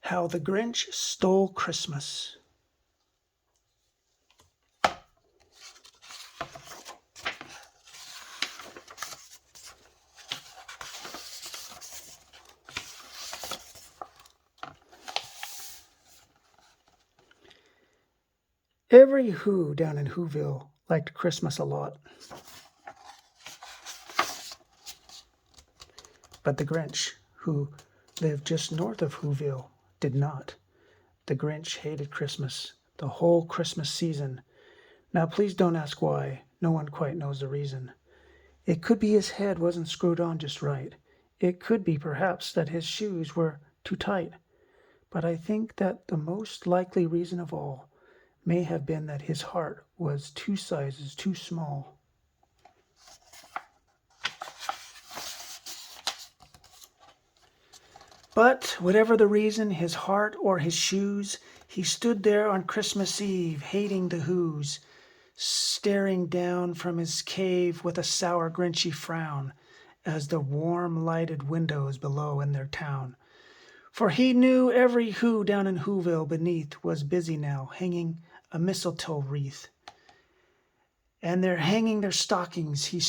How the Grinch Stole Christmas. Every Who down in Whoville liked Christmas a lot. But the Grinch, who lived just north of Whoville, did not. The Grinch hated Christmas, the whole Christmas season. Now please don't ask why. No one quite knows the reason. It could be his head wasn't screwed on just right. It could be perhaps that his shoes were too tight. But I think that the most likely reason of all may have been that his heart was 2 sizes too small. But whatever the reason, his heart or his shoes, he stood there on Christmas Eve, hating the Whos, staring down from his cave with a sour, Grinchy frown as the warm lighted windows below in their town. For he knew every Who down in Whoville beneath was busy now, hanging a mistletoe wreath. And they're hanging their stockings, he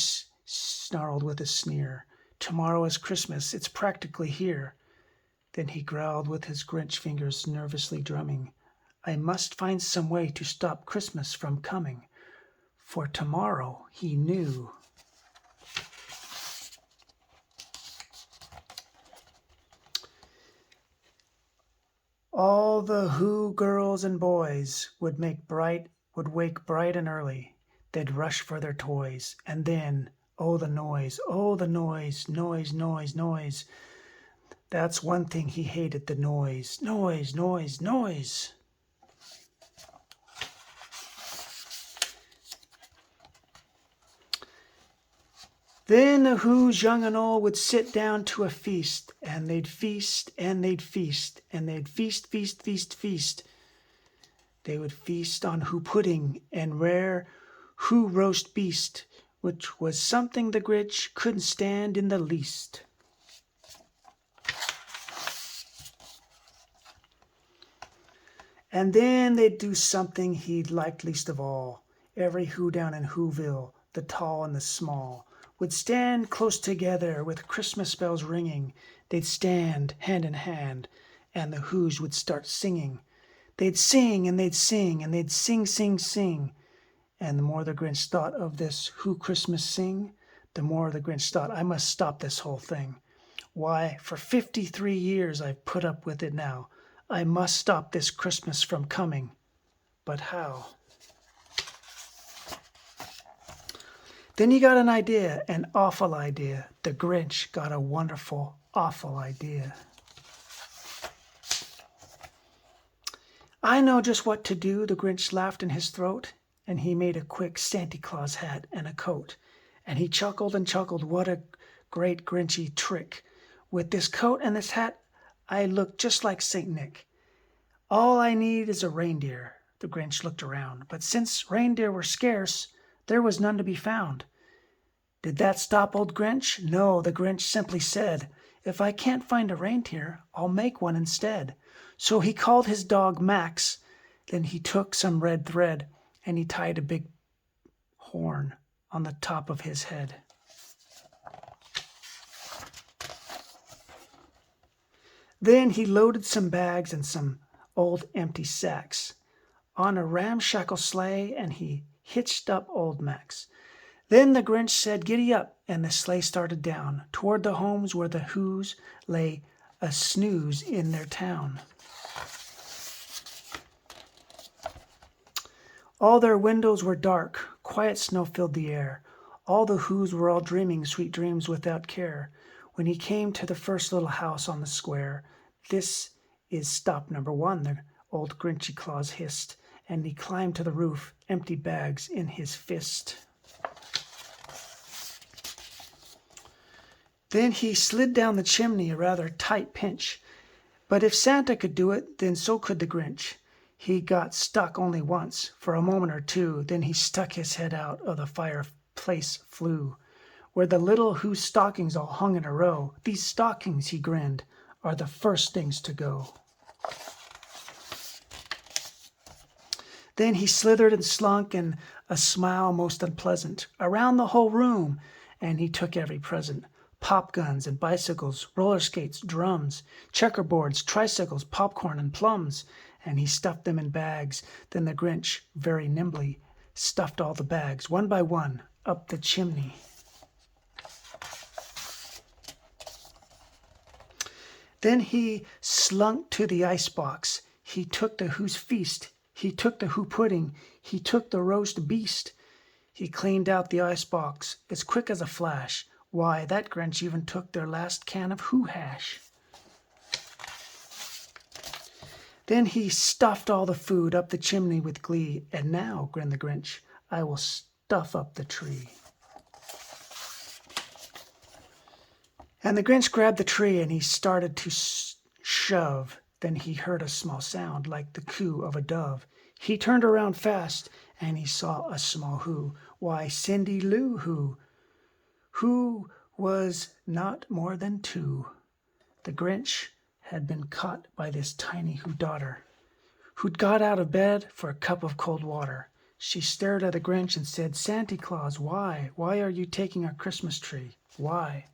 snarled with a sneer. Tomorrow is Christmas, it's practically here. Then he growled with his Grinch fingers nervously drumming, I must find some way to stop Christmas from coming. For tomorrow, he knew. All the Who girls and boys would wake bright and early. They'd rush for their toys. And then, oh the noise, noise, noise, noise. That's one thing he hated, the noise. Noise, noise, noise. Then the Whos, young and old, would sit down to a feast, and they'd feast, and they'd feast, and they'd feast, feast, feast, feast. They would feast on Who pudding and rare Who roast beast, which was something the Grinch couldn't stand in the least. And then they'd do something he'd liked least of all. Every Who down in Whoville, the tall and the small, would stand close together with Christmas bells ringing. They'd stand hand in hand, and the Whos would start singing. They'd sing, and they'd sing, and they'd sing, sing, sing. And the more the Grinch thought of this Who Christmas sing, the more the Grinch thought, I must stop this whole thing. Why, for 53 years I've put up with it now. I must stop this Christmas from coming. But how? Then he got an idea, an awful idea. The Grinch got a wonderful, awful idea. I know just what to do, the Grinch laughed in his throat, and he made a quick Santa Claus hat and a coat. And he chuckled and chuckled, what a great Grinchy trick. With this coat and this hat, I look just like Saint Nick. All I need is a reindeer. The Grinch looked around, but since reindeer were scarce, there was none to be found. Did that stop old Grinch? No, the Grinch simply said, if I can't find a reindeer, I'll make one instead. So he called his dog Max. Then he took some red thread and he tied a big horn on the top of his head. Then he loaded some bags and some old empty sacks on a ramshackle sleigh, and he hitched up old Max. Then the Grinch said, giddy up, and the sleigh started down toward the homes where the Whos lay a snooze in their town. All their windows were dark, quiet snow filled the air. All the Whos were all dreaming sweet dreams without care. When he came to the first little house on the square, this is stop number 1, the old Grinchy Claus hissed, and he climbed to the roof, empty bags in his fist. Then he slid down the chimney, a rather tight pinch. But if Santa could do it, then so could the Grinch. He got stuck only once, for a moment or two, then he stuck his head out of the fireplace flue, where the little Who stockings all hung in a row. These stockings, he grinned, are the first things to go. Then he slithered and slunk, and a smile most unpleasant, around the whole room, and he took every present. Pop guns and bicycles, roller skates, drums, checkerboards, tricycles, popcorn, and plums, and he stuffed them in bags. Then the Grinch, very nimbly, stuffed all the bags, one by one, up the chimney. Then he slunk to the icebox. He took the Who's feast. He took the Who pudding. He took the roast beast. He cleaned out the icebox as quick as a flash. Why, that Grinch even took their last can of Who hash. Then he stuffed all the food up the chimney with glee. And now, grinned the Grinch, I will stuff up the tree. And the Grinch grabbed the tree and he started to shove. Then he heard a small sound like the coo of a dove. He turned around fast and he saw a small Who. Why, Cindy Lou Who was not more than 2. The Grinch had been caught by this tiny Who daughter, who'd got out of bed for a cup of cold water. She stared at the Grinch and said, Santa Claus, why? Why are you taking our Christmas tree? Why?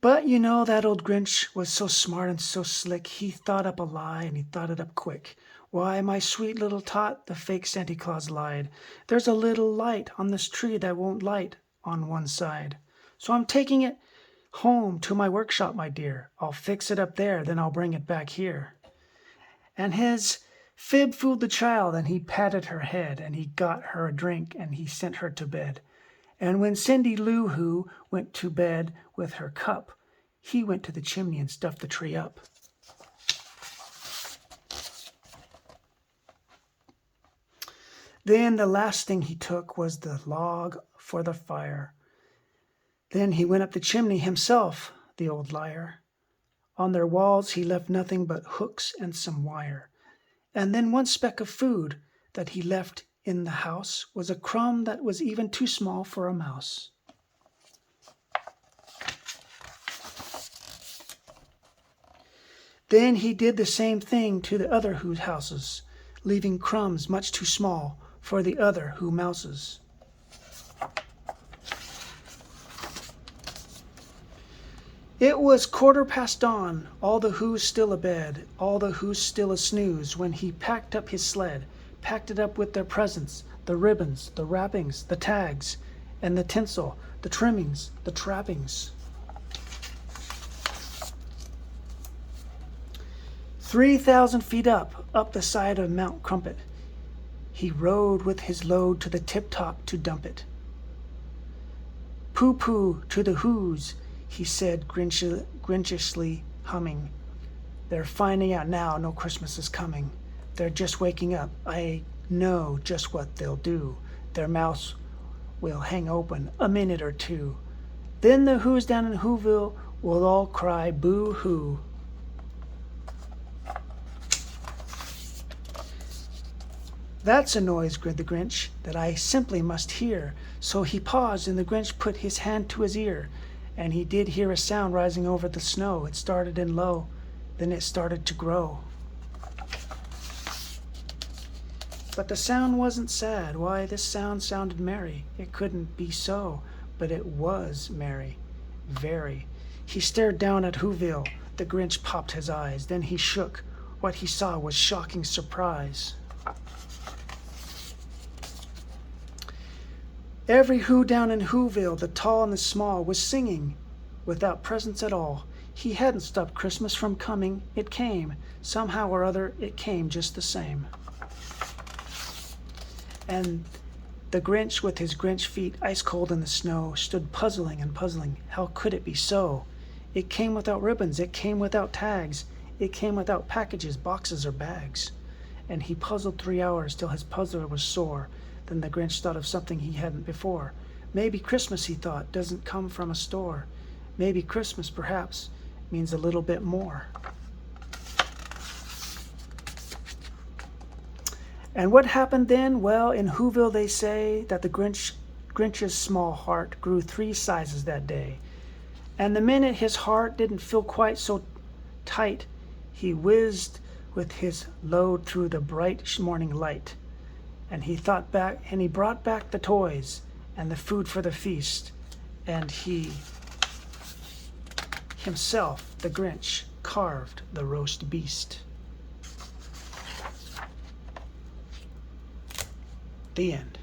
But you know, that old Grinch was so smart and so slick, he thought up a lie and he thought it up quick. Why, my sweet little tot, the fake Santa Claus lied. There's a little light on this tree that won't light on one side. So I'm taking it home to my workshop, my dear. I'll fix it up there, then I'll bring it back here. And his fib fooled the child, and he patted her head, and he got her a drink, and he sent her to bed. And when Cindy Lou Who went to bed with her cup, he went to the chimney and stuffed the tree up. Then the last thing he took was the log for the fire. Then he went up the chimney himself, the old liar. On their walls he left nothing but hooks and some wire. And then one speck of food that he left in the house was a crumb that was even too small for a mouse. Then he did the same thing to the other Who houses, leaving crumbs much too small for the other Who mouses. It was 15:15 dawn, all the Who's still abed, all the Who's still a snooze, when he packed up his sled, packed it up with their presents, the ribbons, the wrappings, the tags, and the tinsel, the trimmings, the trappings. 3,000 feet up the side of Mount Crumpet, he rode with his load to the tip-top to dump it. Pooh-pooh to the Who's, he said, grinchishly humming. They're finding out now no Christmas is coming. They're just waking up. I know just what they'll do. Their mouths will hang open a minute or two. Then the Who's down in Whoville will all cry boo-hoo. That's a noise, grinned the Grinch, that I simply must hear. So he paused, and the Grinch put his hand to his ear, and he did hear a sound rising over the snow. It started in low, then it started to grow. But the sound wasn't sad. Why, this sound sounded merry. It couldn't be so, but it was merry, very. He stared down at Whoville. The Grinch popped his eyes. Then he shook. What he saw was shocking surprise. Every Who down in Whoville, the tall and the small, was singing without presents at all. He hadn't stopped Christmas from coming. It came. Somehow or other, it came just the same. And the Grinch, with his Grinch feet ice cold in the snow, stood puzzling and puzzling. How could it be so? It came without ribbons. It came without tags. It came without packages, boxes, or bags. And he puzzled 3 hours till his puzzler was sore. Then the Grinch thought of something he hadn't before. Maybe Christmas, he thought, doesn't come from a store. Maybe Christmas, perhaps, means a little bit more. And what happened then? Well, in Whoville they say that the Grinch's small heart grew 3 sizes that day. And the minute his heart didn't feel quite so tight, he whizzed with his load through the bright morning light. And he brought back the toys and the food for the feast, and he himself, the Grinch, carved the roast beast. The end.